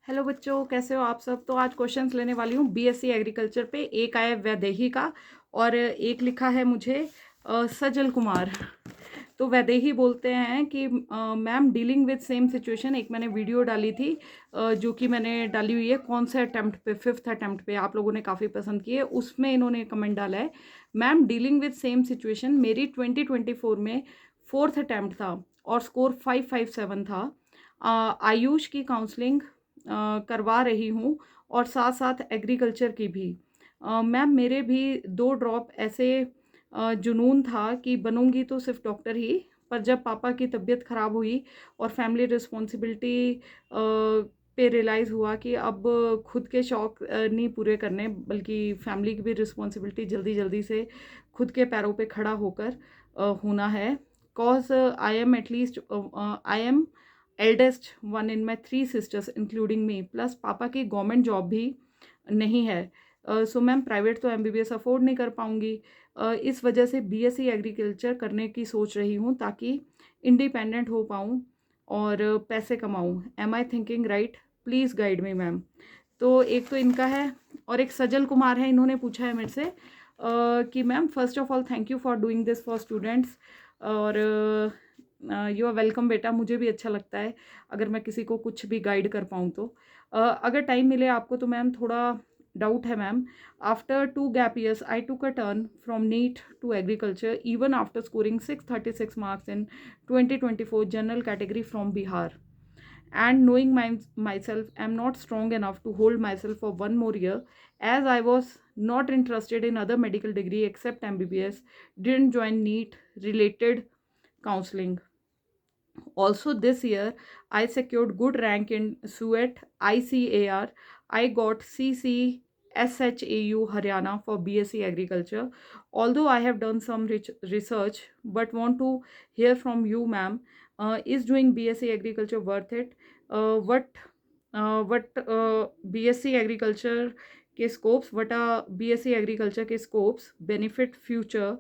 Hello बच्चों, कैसे हो आप सब। तो आज क्वेश्चंस लेने वाली हूँ बीएससी एग्रीकल्चर पे। एक आया वैदेही का और एक लिखा है मुझे सजल कुमार। तो वैदेही बोलते हैं कि ma'am dealing with same situation. एक मैंने वीडियो डाली थी जो कि मैंने डाली हुई है कौन से अटेम्प्ट पे, 5th अटेम्प्ट पे। आप लोगों ने काफ़ी पसंद की है। उसमें इन्होंने कमेंट डाला है, ma'am dealing with same situation, मेरी 2024 में 4th अटेम्प्ट था और स्कोर 557 था। आयुष की काउंसलिंग करवा रही हूँ और साथ साथ एग्रीकल्चर की भी। मैम मेरे भी 2 ड्रॉप ऐसे जुनून था कि बनूंगी तो सिर्फ डॉक्टर ही, पर जब पापा की तबीयत ख़राब हुई और फैमिली रिस्पॉन्सिबिलिटी पे रियलाइज़ हुआ कि अब खुद के शौक नहीं पूरे करने बल्कि फैमिली की भी रिस्पॉन्सिबिलिटी जल्दी जल्दी से खुद के पैरों पे खड़ा होकर होना है। Cause I am at least I am eldest one in my 3 sisters including me, plus पापा की गवर्नमेंट जॉब भी नहीं है। सो मैम प्राइवेट तो एमबीबीएस अफोर्ड नहीं कर पाऊंगी। इस वजह से बीएससी एग्रीकल्चर करने की सोच रही हूँ ताकि इंडिपेंडेंट हो पाऊँ और पैसे कमाऊँ। Am I thinking right? Please guide me ma'am. तो एक तो इनका है और एक सजल कुमार है, इन्होंने पूछा है मेरे से कि ma'am first of all thank you for doing this for students और यू आर वेलकम बेटा। मुझे भी अच्छा लगता है अगर मैं किसी को कुछ भी गाइड कर पाऊँ तो। अगर टाइम मिले आपको तो मैम थोड़ा डाउट है ma'am. After 2 gap years I took a turn from NEET to agriculture even after scoring 636 marks in 2024 general category from Bihar, and knowing myself I'm not strong enough to hold myself for one more year, as I was not interested in other medical degree except MBBS, didn't join NEET related counseling. Also this year I secured good rank in SUET ICAR. I got CC SHAU Haryana for BSc Agriculture. Although I have done some research but want to hear from you ma'am, is doing BSc Agriculture worth it? What BSc Agriculture के scopes, what are BSc Agriculture के scopes, benefit, future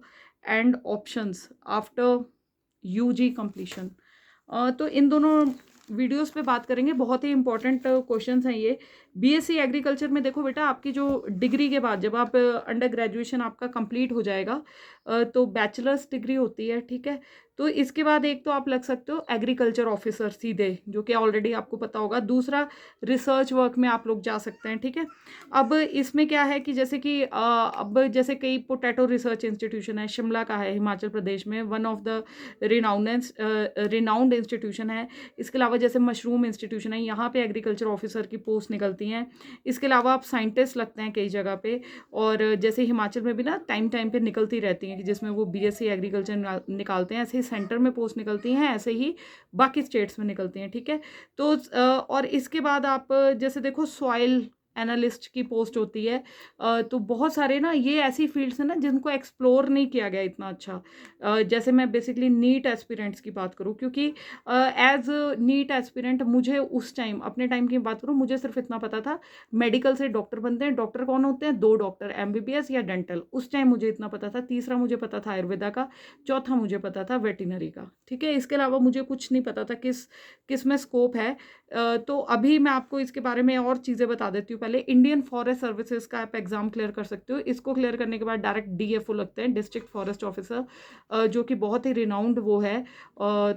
and options after UG completion. तो इन दोनों videos पे बात करेंगे। बहुत ही important questions हैं ये। बीएससी एग्रीकल्चर में देखो बेटा, आपकी जो डिग्री के बाद जब आप अंडर ग्रेजुएशन आपका कंप्लीट हो जाएगा तो बैचलर्स डिग्री होती है, ठीक है। तो इसके बाद एक तो आप लग सकते हो एग्रीकल्चर ऑफिसर सीधे, जो कि ऑलरेडी आपको पता होगा। दूसरा रिसर्च वर्क में आप लोग जा सकते हैं, ठीक है। अब इसमें क्या है कि जैसे कि अब जैसे कई पोटैटो रिसर्च इंस्टीट्यूशन है, शिमला का है हिमाचल प्रदेश में, one of the renowned institution है। इसके अलावा जैसे मशरूम इंस्टीट्यूशन है, यहाँ पे एग्रीकल्चर ऑफिसर की पोस्ट निकलती हैं। इसके अलावा आप साइंटिस्ट लगते हैं कई जगह पे, और जैसे हिमाचल में भी ना टाइम टाइम पे निकलती रहती हैं कि जिसमें वो बीएससी एग्रीकल्चर निकालते हैं। ऐसे ही सेंटर में पोस्ट निकलती हैं, ऐसे ही बाकी स्टेट्स में निकलती हैं, ठीक है। तो और इसके बाद आप जैसे देखो सॉइल एनालिस्ट की पोस्ट होती है। तो बहुत सारे ना ये ऐसी फील्ड्स हैं ना जिनको एक्सप्लोर नहीं किया गया इतना अच्छा। जैसे मैं बेसिकली नीट एस्पिरेंट्स की बात करूँ, क्योंकि एज नीट एस्पिरेंट मुझे उस टाइम, अपने टाइम की बात करूँ, मुझे सिर्फ इतना पता था मेडिकल से डॉक्टर बनते हैं। डॉक्टर कौन होते हैं? 2 डॉक्टर, एमबीबीएस या डेंटल। उस टाइम मुझे इतना पता था। तीसरा मुझे पता था आयुर्वेदा का। चौथा मुझे पता था वेटिनरी का, ठीक है। इसके अलावा मुझे कुछ नहीं पता था किस में स्कोप है। तो अभी मैं आपको इसके बारे में और चीज़ें बता देती हूँ। पहले इंडियन फॉरेस्ट सर्विसेज का आप एग्जाम क्लियर कर सकते हो। इसको क्लियर करने के बाद डायरेक्ट डीएफओ लगते हैं, डिस्ट्रिक्ट फॉरेस्ट ऑफिसर, जो कि बहुत ही रिनाउंड वो है।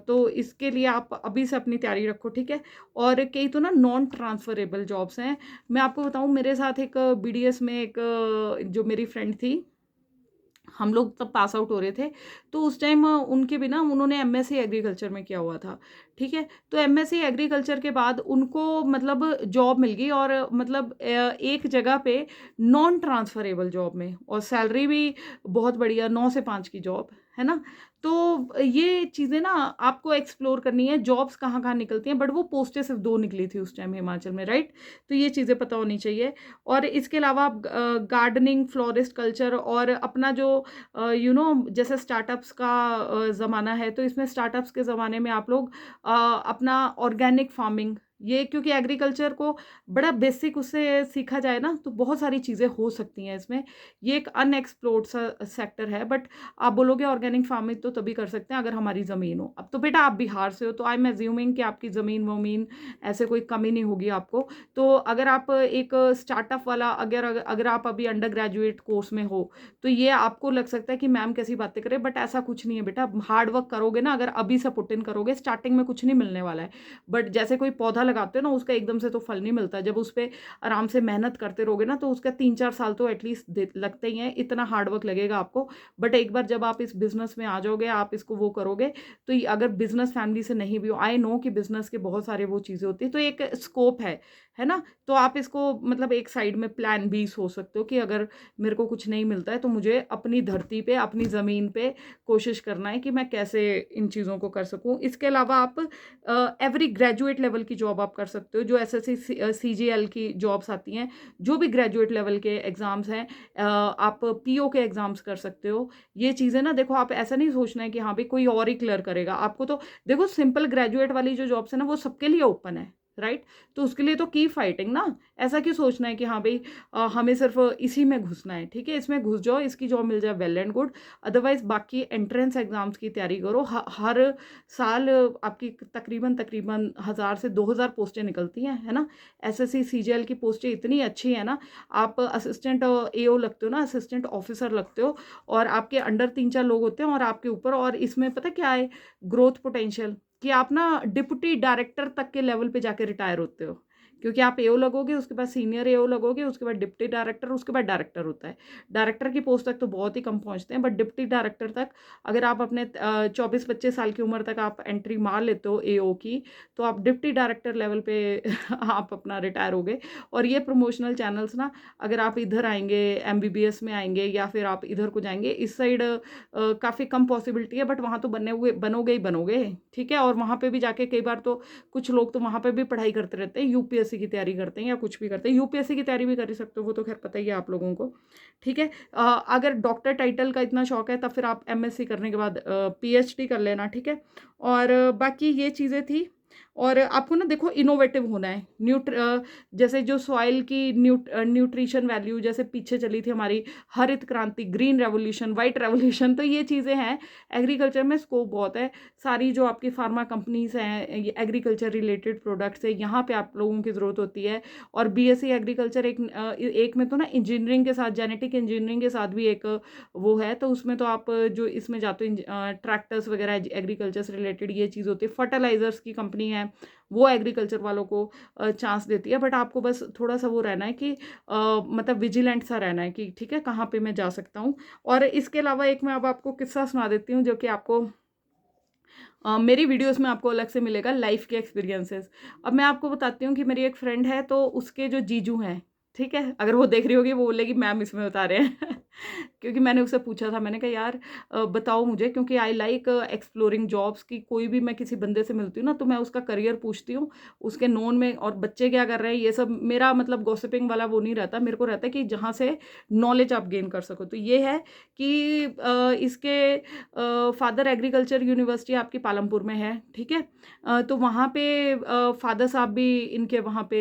तो इसके लिए आप अभी से अपनी तैयारी रखो, ठीक है। और कई तो ना नॉन ट्रांसफरेबल जॉब्स हैं। मैं आपको बताऊं, मेरे साथ एक बीडीएस में एक जो मेरी फ्रेंड थी, हम लोग तब पास आउट हो रहे थे। तो उस टाइम उनके बिना उन्होंने एमएससी एग्रीकल्चर में किया हुआ था, ठीक है। तो एमएससी एग्रीकल्चर के बाद उनको मतलब जॉब मिल गई, और मतलब एक जगह पे नॉन ट्रांसफरेबल जॉब में, और सैलरी भी बहुत बढ़िया, 9 से 5 की जॉब है ना। तो ये चीज़ें ना आपको एक्सप्लोर करनी है, जॉब्स कहाँ कहाँ निकलती हैं। बट वो पोस्टें सिर्फ 2 निकली थी उस टाइम हिमाचल में, राइट। तो ये चीज़ें पता होनी चाहिए। और इसके अलावा आप गार्डनिंग, फ्लोरिस्ट कल्चर, और अपना जो जैसे स्टार्टअप्स का ज़माना है, तो इसमें स्टार्टअप्स के ज़माने में आप लोग अपना ऑर्गेनिक फार्मिंग ये क्योंकि एग्रीकल्चर को बड़ा बेसिक उससे सीखा जाए ना तो बहुत सारी चीज़ें हो सकती हैं इसमें। ये एक अनएक्सप्लोर्ड सा सेक्टर है, बट आप बोलोगे ऑर्गेनिक फार्मिंग तो तभी कर सकते हैं अगर हमारी ज़मीन हो। अब तो बेटा आप बिहार से हो तो आई एम एज्यूमिंग कि आपकी ज़मीन वमीन ऐसे कोई कमी नहीं होगी आपको। तो अगर आप एक स्टार्टअप वाला अगर अगर अगर आप अभी अंडर ग्रेजुएट कोर्स में हो तो ये आपको लग सकता है कि मैम कैसी बातें करें, बट ऐसा कुछ नहीं है बेटा। हार्ड वर्क करोगे ना, अगर अभी से पुट इन करोगे, स्टार्टिंग में कुछ नहीं मिलने वाला है। बट जैसे कोई पौधा लगाते हो ना, उसका एकदम से तो फल नहीं मिलता। जब उस पर आराम से मेहनत करते रहोगे ना तो उसका 3-4 साल तो एटलीस्ट लगते ही हैं, इतना हार्ड वर्क लगेगा आपको। बट एक बार जब आप इस बिजनेस में आ जाओगे, आप इसको वो करोगे, तो अगर बिजनेस फैमिली से नहीं भी हो, आई नो कि बिजनेस के बहुत सारे वो चीज़ें होती है, तो एक स्कोप है ना। तो आप इसको मतलब एक साइड में प्लान बी सोच सकते हो कि अगर मेरे को कुछ नहीं मिलता है तो मुझे अपनी धरती पे, अपनी ज़मीन पे कोशिश करना है कि मैं कैसे इन चीज़ों को कर सकूं। इसके अलावा आप एवरी ग्रेजुएट लेवल की जॉब आप कर सकते हो, जो एसएससी सीजीएल की जॉब्स आती हैं, जो भी ग्रेजुएट लेवल के एग्ज़ाम्स हैं, आप पीओ के एग्ज़ाम्स कर सकते हो। ये चीज़ें ना देखो, आप ऐसा नहीं सोचना है कि हाँ भाई कोई और ही क्लियर करेगा आपको। तो देखो सिंपल ग्रेजुएट वाली जो जॉब्स है ना वो सबके लिए ओपन है, राइट। तो उसके लिए तो की फाइटिंग ना। ऐसा क्यों सोचना है कि हाँ भाई हमें सिर्फ इसी में घुसना है, ठीक है, इसमें घुस जाओ, इसकी जॉब मिल जाए, वेल एंड गुड। अदरवाइज बाकी एंट्रेंस एग्जाम्स की तैयारी करो। हर साल आपकी तकरीबन तकरीबन 1000 से 2000 पोस्टें निकलती हैं, है ना। एसएससी सीजीएल की पोस्टें इतनी अच्छी है ना, आप असिस्टेंट एओ लगते हो ना, असिस्टेंट ऑफिसर लगते हो, और आपके अंडर 3-4 लोग होते हैं और आपके ऊपर, और इसमें पता क्या है, ग्रोथ पोटेंशियल, कि आप ना डिप्टी डायरेक्टर तक के लेवल पे जाके रिटायर होते हो। क्योंकि आप एओ लगोगे, उसके बाद सीनियर एओ लगोगे, उसके बाद डिप्टी डायरेक्टर, उसके बाद डायरेक्टर होता है। डायरेक्टर की पोस्ट तक तो बहुत ही कम पहुंचते हैं, बट डिप्टी डायरेक्टर तक अगर आप अपने 24-25 साल की उम्र तक आप एंट्री मार लेते हो एओ की, तो आप डिप्टी डायरेक्टर लेवल पे आप अपना रिटायर हो गए। और ये प्रमोशनल चैनल्स ना, अगर आप इधर आएंगे एमबीबीएस में आएंगे या फिर आप इधर को जाएंगे इस साइड, काफ़ी कम पॉसिबिलिटी है, बट वहाँ तो बनोगे ही बनोगे, ठीक है। और वहाँ पे भी जाके कई बार तो कुछ लोग तो वहाँ पे भी पढ़ाई करते रहते हैं, यूपीएससी की तैयारी करते हैं या कुछ भी करते हैं। यूपीएससी की तैयारी भी कर ही सकते हो, वो तो खैर पता ही है आप लोगों को, ठीक है। अगर डॉक्टर टाइटल का इतना शौक है तब फिर आप एमएससी करने के बाद पीएचडी कर लेना, ठीक है। और बाकी ये चीज़ें थी। और आपको ना देखो इनोवेटिव होना है। जैसे जो सॉइल की न्यूट्रिशन वैल्यू जैसे पीछे चली थी हमारी, हरित क्रांति, ग्रीन रेवोल्यूशन, वाइट रेवोल्यूशन, तो ये चीज़ें हैं। एग्रीकल्चर में स्कोप बहुत है। सारी जो आपकी फार्मा कंपनीज हैं, ये एग्रीकल्चर रिलेटेड प्रोडक्ट्स है, यहाँ पे आप लोगों की ज़रूरत होती है। और बीएससी एग्रीकल्चर एक में तो ना इंजीनियरिंग के साथ, जेनेटिक इंजीनियरिंग के साथ भी एक वो है, तो उसमें तो आप जो इसमें जाते हो, ट्रैक्टर्स वगैरह एग्रीकल्चर से रिलेटेड ये चीज़ होती है। फर्टिलाइजर्स की कंपनी है, वो एग्रीकल्चर वालों को चांस देती है। बट आपको बस थोड़ा सा वो रहना है कि मतलब विजिलेंट सा रहना है कि ठीक है कहाँ पे मैं जा सकता हूँ। और इसके अलावा एक मैं अब आपको किस्सा सुना देती हूँ, जो कि आपको मेरी वीडियोस में आपको अलग से मिलेगा, लाइफ के एक्सपीरियंसेस। अब मैं आपको बताती हूँ कि मेरी एक फ्रेंड है, तो उसके जो जीजू हैं, ठीक है, अगर वो देख रही होगी वो बोलेगी मैम इसमें बता रहे हैं क्योंकि मैंने उससे पूछा था, मैंने कहा यार बताओ मुझे, क्योंकि आई लाइक एक्सप्लोरिंग जॉब्स की। कोई भी मैं किसी बंदे से मिलती हूँ ना तो मैं उसका करियर पूछती हूँ, उसके नोन में, और बच्चे क्या कर रहे हैं, ये सब मेरा मतलब गॉसिपिंग वाला वो नहीं रहता। मेरे को रहता है कि जहाँ से नॉलेज आप गेन कर सको। तो ये है कि इसके फादर एग्रीकल्चर यूनिवर्सिटी आपकी पालमपुर में है, ठीक है। तो वहाँ पे फादर साहब भी इनके वहाँ पे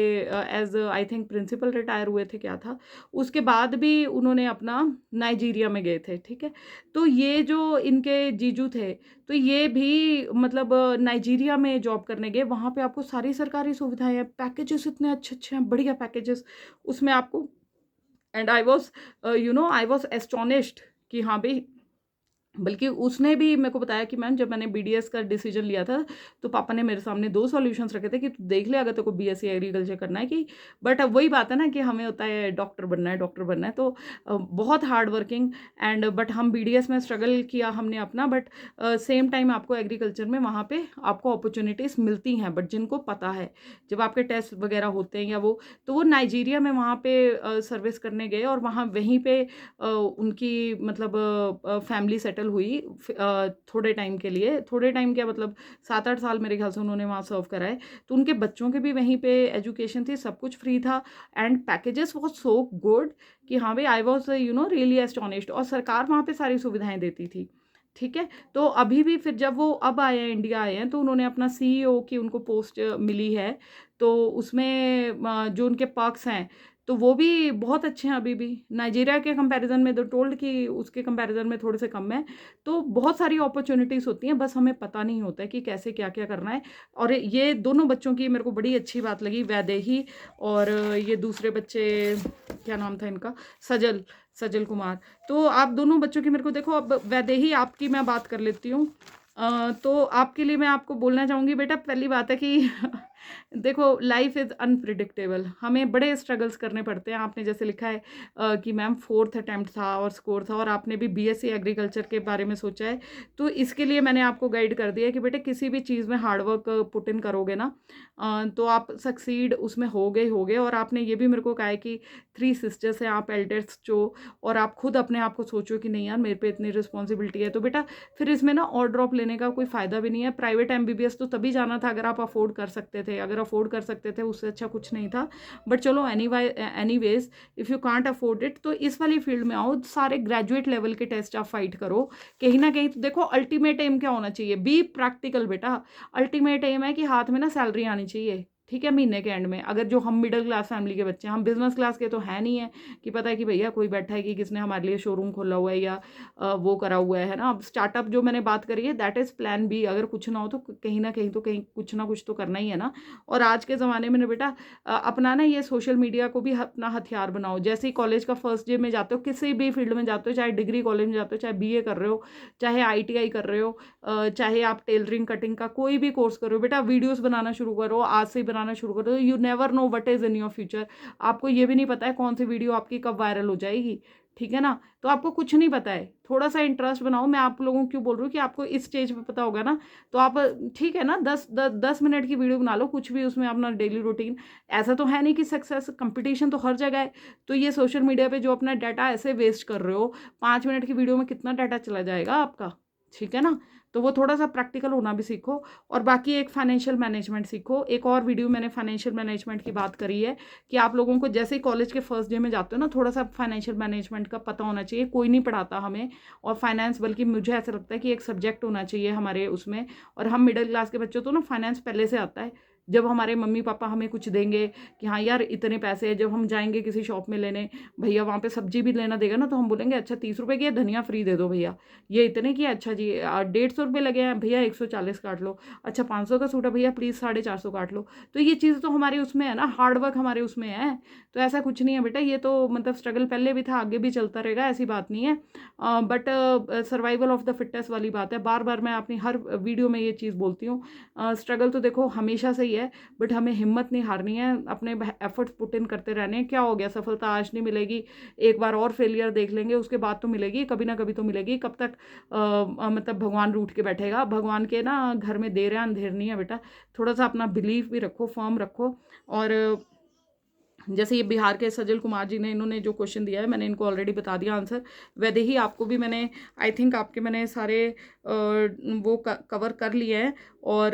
as I think principal retire हुए थे, क्या था। उसके बाद भी उन्होंने अपना नाइजीरिया में गए थे, ठीक है। तो ये जो इनके जीजू थे, तो ये भी मतलब नाइजीरिया में जॉब करने गए। वहाँ पे आपको सारी सरकारी सुविधाएं हैं, पैकेजेस इतने अच्छे अच्छे हैं, बढ़िया पैकेजेस उसमें आपको। एंड आई वॉज एस्टोनिश्ड कि हाँ भाई, बल्कि उसने भी मेरे को बताया कि मैम जब मैंने बीडीएस का डिसीजन लिया था तो पापा ने मेरे सामने 2 सॉल्यूशंस रखे थे कि तू देख ले, अगर तेरे को बीएससी एग्रीकल्चर करना है कि। बट अब वही बात है ना कि हमें होता है डॉक्टर बनना है, डॉक्टर बनना है, तो बहुत हार्ड वर्किंग। एंड बट हम बीडीएस में स्ट्रगल किया हमने अपना, बट सेम टाइम आपको एग्रीकल्चर में वहाँ पे आपको अपॉर्चुनिटीज़ मिलती हैं। बट जिनको पता है, जब आपके टेस्ट वगैरह होते हैं या वो, तो वो नाइजीरिया में वहाँ पे सर्विस करने गए, और वहाँ वहीं पे उनकी मतलब फैमिली सेटल हुई थोड़े टाइम के लिए। थोड़े टाइम क्या मतलब 7-8 साल मेरे ख्याल से उन्होंने वहाँ सर्व कराए। तो उनके बच्चों के भी वहीं पे एजुकेशन थी, सब कुछ फ्री था, and packages was so good कि हाँ भाई आई वॉज रियली एस्टोनिश्ड। और सरकार वहाँ पे सारी सुविधाएं देती थी, ठीक है। तो अभी भी फिर जब वो अब आए हैं, इंडिया आए हैं, तो उन्होंने अपना सीईओ की उनको पोस्ट मिली है, तो उसमें जो उनके पर्क्स हैं तो वो भी बहुत अच्छे हैं अभी भी। नाइजीरिया के कंपैरिजन में, दो टोल्ड कि उसके कंपैरिजन में थोड़े से कम है। तो बहुत सारी अपॉर्चुनिटीज़ होती हैं, बस हमें पता नहीं होता है कि कैसे क्या-क्या करना है। और ये दोनों बच्चों की मेरे को बड़ी अच्छी बात लगी, वैदेही और ये दूसरे बच्चे, क्या नाम था इनका? सजल, सजल कुमार। तो आप दोनों बच्चों की मेरे को देखो, अब वैदेही आपकी मैं बात कर लेती हूँ। तो आपके लिए मैं आपको बोलना चाहूँगी बेटा, पहली बात है कि देखो लाइफ इज़ अनप्रिडिक्टेबल, हमें बड़े स्ट्रगल्स करने पड़ते हैं। आपने जैसे लिखा है कि मैम 4th अटेम्प्ट था और स्कोर था, और आपने भी बीएससी एग्रीकल्चर के बारे में सोचा है। तो इसके लिए मैंने आपको गाइड कर दिया है कि बेटा किसी भी चीज़ में हार्डवर्क पुट इन करोगे ना, तो आप सक्सीड उसमें होगे। और आपने ये भी मेरे को कहा है कि 3 सिस्टर्स हैं, आप एल्डर्स जो, और आप खुद अपने आप को सोचो कि नहीं यार मेरे पे इतनी रिस्पॉन्सिबिलिटी है, तो बेटा फिर इसमें ना और ड्रॉप लेने का कोई फ़ायदा भी नहीं है। प्राइवेट एमबीबीएस तो तभी जाना था अगर आप अफोर्ड कर सकते थे, अगर अफोर्ड कर सकते थे उससे अच्छा कुछ नहीं था। बट चलो anyways, if you can't afford it, तो इस वाली फील्ड में आओ, सारे ग्रेजुएट लेवल के टेस्ट आप फाइट करो। कहीं ना कहीं तो देखो अल्टीमेट एम क्या होना चाहिए, बी प्रैक्टिकल बेटा। अल्टीमेट एम है कि हाथ में ना सैलरी आनी चाहिए, ठीक है, महीने के एंड में। अगर जो हम मिडिल क्लास फैमिली के बच्चे हैं, हम बिजनेस क्लास के तो है नहीं है कि पता है कि भैया कोई बैठा है कि किसने हमारे लिए शोरूम खोला हुआ है या वो करा हुआ है ना। अब स्टार्टअप जो मैंने बात करी है दैट इज़ प्लान बी, अगर कुछ ना हो तो कहीं ना कहीं तो कहीं कुछ ना कुछ तो करना ही है ना। और आज के ज़माने में ना बेटा अपना ना ये सोशल मीडिया को भी अपना हथियार बनाओ। जैसे ही कॉलेज का फर्स्ट डे में जाते हो, किसी भी फील्ड में जाते हो, चाहे डिग्री कॉलेज में जाते हो, चाहे बीए कर रहे हो, चाहे आईटीआई कर रहे हो, चाहे आप टेलरिंग कटिंग का कोई भी कोर्स करो बेटा, वीडियोस बनाना शुरू करो, आज से ही बनाना शुरू करो। You never know what is in your future. आपको ये भी नहीं पता है कौन सी वीडियो आपकी कब वायरल हो जाएगी, ठीक है ना। तो आपको कुछ नहीं पता है, थोड़ा सा इंटरेस्ट बनाओ। मैं आप लोगों को क्यों बोल रही हूँ कि आपको इस स्टेज पे पता होगा ना, तो आप ठीक है ना 10 मिनट की वीडियो बना लो, कुछ भी उसमें अपना डेली रूटीन। ऐसा तो है नहीं कि सक्सेस, कंपटीशन तो हर जगह है। तो ये सोशल मीडिया पे जो अपना डाटा ऐसे वेस्ट कर रहे हो, 5 मिनट की वीडियो में कितना डाटा चला जाएगा आपका, ठीक है ना। तो वो थोड़ा सा प्रैक्टिकल होना भी सीखो। और बाकी एक फाइनेंशियल मैनेजमेंट सीखो। एक और वीडियो मैंने फाइनेंशियल मैनेजमेंट की बात करी है कि आप लोगों को जैसे ही कॉलेज के फर्स्ट डे में जाते हो ना, थोड़ा सा फाइनेंशियल मैनेजमेंट का पता होना चाहिए। कोई नहीं पढ़ाता हमें और फाइनेंस, बल्कि मुझे ऐसा लगता है कि एक सब्जेक्ट होना चाहिए हमारे उसमें। और हम मिडिल क्लास के बच्चों तो ना फाइनेंस पहले से आता है। जब हमारे मम्मी पापा हमें कुछ देंगे कि हाँ यार इतने पैसे हैं, जब हम जाएंगे किसी शॉप में लेने, भैया वहाँ पे सब्जी भी लेना देगा ना, तो हम बोलेंगे अच्छा 30 रुपए की है, धनिया फ्री दे दो भैया। ये इतने की है, अच्छा जी 150 रुपये लगे हैं भैया, 140 काट लो। अच्छा 500 का सूट है भैया, प्लीज़ 450 काट लो। तो ये चीज़ तो हमारे उसमें है ना, हार्डवर्क हमारे उसमें है। तो ऐसा कुछ नहीं है बेटा, ये तो मतलब स्ट्रगल पहले भी था, आगे भी चलता रहेगा, ऐसी बात नहीं है। But survival of the fittest वाली बात है, बार बार मैं अपनी हर वीडियो में ये चीज़ बोलती हूँ। स्ट्रगल तो देखो हमेशा से ही है, बट हमें हिम्मत नहीं हारनी है, अपने एफर्ट्स पुट इन करते रहने हैं। क्या हो गया, सफलता आज नहीं मिलेगी, एक बार और फेलियर देख लेंगे, उसके बाद तो मिलेगी, कभी ना कभी तो मिलेगी। कब तक मतलब भगवान रूठ के बैठेगा, भगवान के ना घर में देर है अंधेर नहीं है बेटा। थोड़ा सा अपना बिलीफ भी रखो, फर्म रखो। और जैसे ये बिहार के सजल कुमार जी ने, इन्होंने जो क्वेश्चन दिया है मैंने इनको ऑलरेडी बता दिया आंसर। वैसे ही आपको भी मैंने, आई थिंक आपके मैंने सारे वो कवर कर लिए हैं। और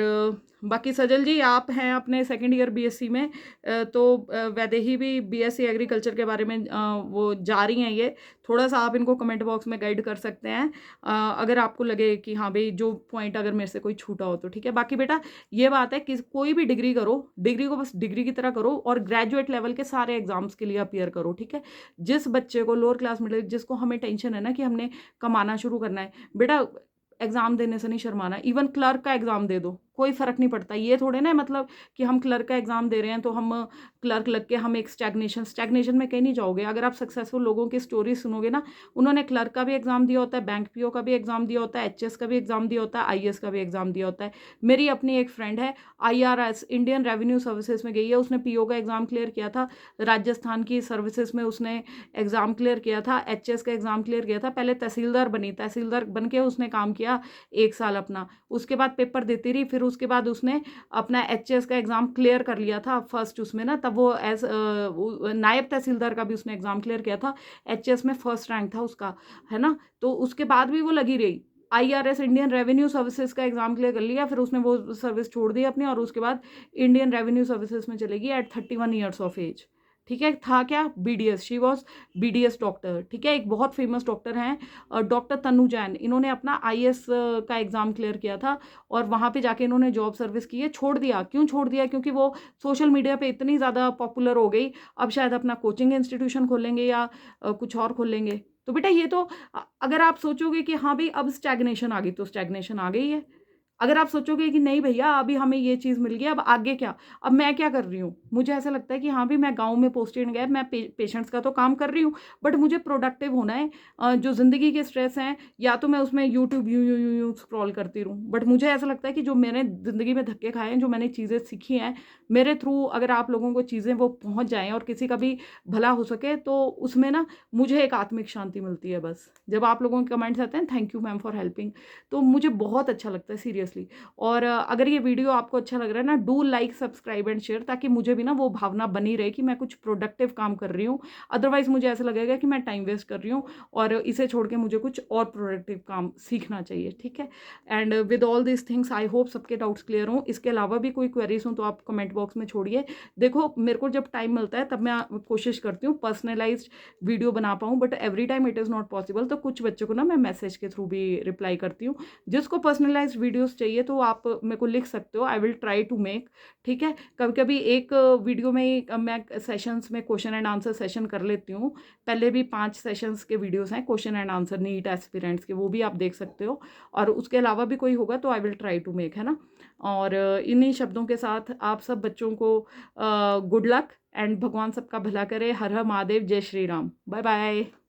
बाकी सजल जी आप हैं अपने सेकंड ईयर बीएससी में, तो वैदेही भी बीएससी एग्रीकल्चर के बारे में वो जा रही हैं। ये थोड़ा सा आप इनको कमेंट बॉक्स में गाइड कर सकते हैं, अगर आपको लगे कि हाँ भाई जो पॉइंट अगर मेरे से कोई छूटा हो तो ठीक है। बाकी बेटा ये बात है कि कोई भी डिग्री करो, डिग्री को बस डिग्री की तरह करो, और ग्रेजुएट लेवल के सारे एग्जाम्स के लिए अपियर करो, ठीक है। जिस बच्चे को लोअर क्लास मिडिल, जिसको हमें टेंशन है ना कि हमने कमाना शुरू करना है, बेटा एग्जाम देने से नहीं शर्माना। इवन क्लर्क का एग्जाम दे दो, कोई फर्क नहीं पड़ता। ये थोड़े ना मतलब कि हम क्लर्क का एग्जाम दे रहे हैं तो हम क्लर्क लग के हम एक स्टैग्नेशन में कहीं नहीं जाओगे। अगर आप सक्सेसफुल लोगों की स्टोरी सुनोगे ना, उन्होंने क्लर्क का भी एग्जाम दिया होता है, बैंक पीओ का भी एग्जाम दिया होता है, एचएस का भी एग्जाम दिया होता है, आईएएस का भी एग्जाम दिया होता है। मेरी अपनी एक फ्रेंड है, आईआरएस इंडियन रेवेन्यू सर्विसेज में गई है, उसने पीओ का एग्जाम क्लियर किया था, राजस्थान की सर्विसेज में उसने एग्जाम क्लियर किया था, एचएस का एग्जाम क्लियर किया था। पहले तहसीलदार बनी, तहसीलदार बन के उसने काम किया 1 साल अपना, उसके बाद पेपर देती रही, फिर उसके बाद उसने अपना एचएस का एग्जाम क्लियर कर लिया था फर्स्ट उसमें ना, तब वो एज नायब तहसीलदार का भी उसने एग्जाम क्लियर किया था, एचएस में फर्स्ट रैंक था उसका, है ना। तो उसके बाद भी वो लगी रही, आईआरएस इंडियन रेवेन्यू सर्विसेज का एग्जाम क्लियर कर लिया, फिर उसने वो सर्विस छोड़ दी अपनी, और उसके बाद इंडियन रेवेन्यू सर्विसेज में चलेगी एट 31 ईयर्स ऑफ एज, ठीक है, था क्या, BDS, she was BDS doctor, ठीक है। एक बहुत फेमस डॉक्टर हैं डॉक्टर तनु जैन, इन्होंने अपना IAS का एग्ज़ाम क्लियर किया था और वहाँ पे जाके इन्होंने जॉब सर्विस की है, छोड़ दिया। क्यों छोड़ दिया? क्योंकि वो सोशल मीडिया पे इतनी ज़्यादा पॉपुलर हो गई, अब शायद अपना कोचिंग इंस्टीट्यूशन खोलेंगे या कुछ और खोलेंगे। तो बेटा ये तो अगर आप सोचोगे कि हाँ भाई अब स्टैग्नेशन आ गई, तो स्टैग्नेशन आ गई है। अगर आप सोचोगे कि नहीं भैया अभी हमें ये चीज़ मिल गई, अब आगे क्या? अब मैं क्या कर रही हूँ? मुझे ऐसा लगता है कि हाँ भाई मैं गाँव में पोस्टेड गया, मैं पेशेंट्स का तो काम कर रही हूँ, बट मुझे प्रोडक्टिव होना है। जो ज़िंदगी के स्ट्रेस हैं, या तो मैं उसमें यूट्यूब यूँ स्क्रॉल करती रहूँ। बट मुझे ऐसा लगता है कि जो मैंने ज़िंदगी में धक्के खाए हैं, जो मैंने चीज़ें सीखी हैं, मेरे थ्रू अगर आप लोगों को चीज़ें वो पहुँच जाएँ और किसी का भी भला हो सके, तो उसमें ना मुझे एक आत्मिक शांति मिलती है बस। जब आप लोगों के कमेंट्स आते हैं, thank you ma'am for helping, तो मुझे बहुत अच्छा लगता है सीरियसली। और अगर ये वीडियो आपको अच्छा लग रहा है ना, do like, subscribe and share, ताकि मुझे भी ना वो भावना बनी रहे कि मैं कुछ प्रोडक्टिव काम कर रही हूँ। अदरवाइज़ मुझे ऐसा लगेगा कि मैं टाइम वेस्ट कर रही हूँ और इसे छोड़ के मुझे कुछ और प्रोडक्टिव काम सीखना चाहिए, ठीक है। And with all this things I hope सबके डाउट्स क्लियर हों। इसके अलावा भी कोई क्वेरीज हों तो आप कमेंट बॉक्स में छोड़िए। देखो मेरे को जब टाइम मिलता है तब मैं कोशिश करती हूँ पर्सनलाइज्ड वीडियो बना पाऊँ, but every time it is not possible. तो कुछ बच्चों को ना मैं मैसेज के थ्रू भी रिप्लाई करती हूँ। जिसको पर्सनलाइज्ड वीडियोस चाहिए तो आप मेरे को लिख सकते हो, I will try to make, ठीक है। कभी कभी एक वीडियो में ही मैं सेशंस में क्वेश्चन एंड आंसर सेशन कर लेती हूँ। पहले भी 5 सेशंस के वीडियोस हैं question and answer NEET aspirants के, वो भी आप देख सकते हो। और उसके अलावा भी कोई होगा तो I will try to make, है ना। और इन्हीं शब्दों के साथ आप सब बच्चों को गुड लक एंड भगवान सबका भला करे। हर हर महादेव, जय श्री राम, बाय बाय।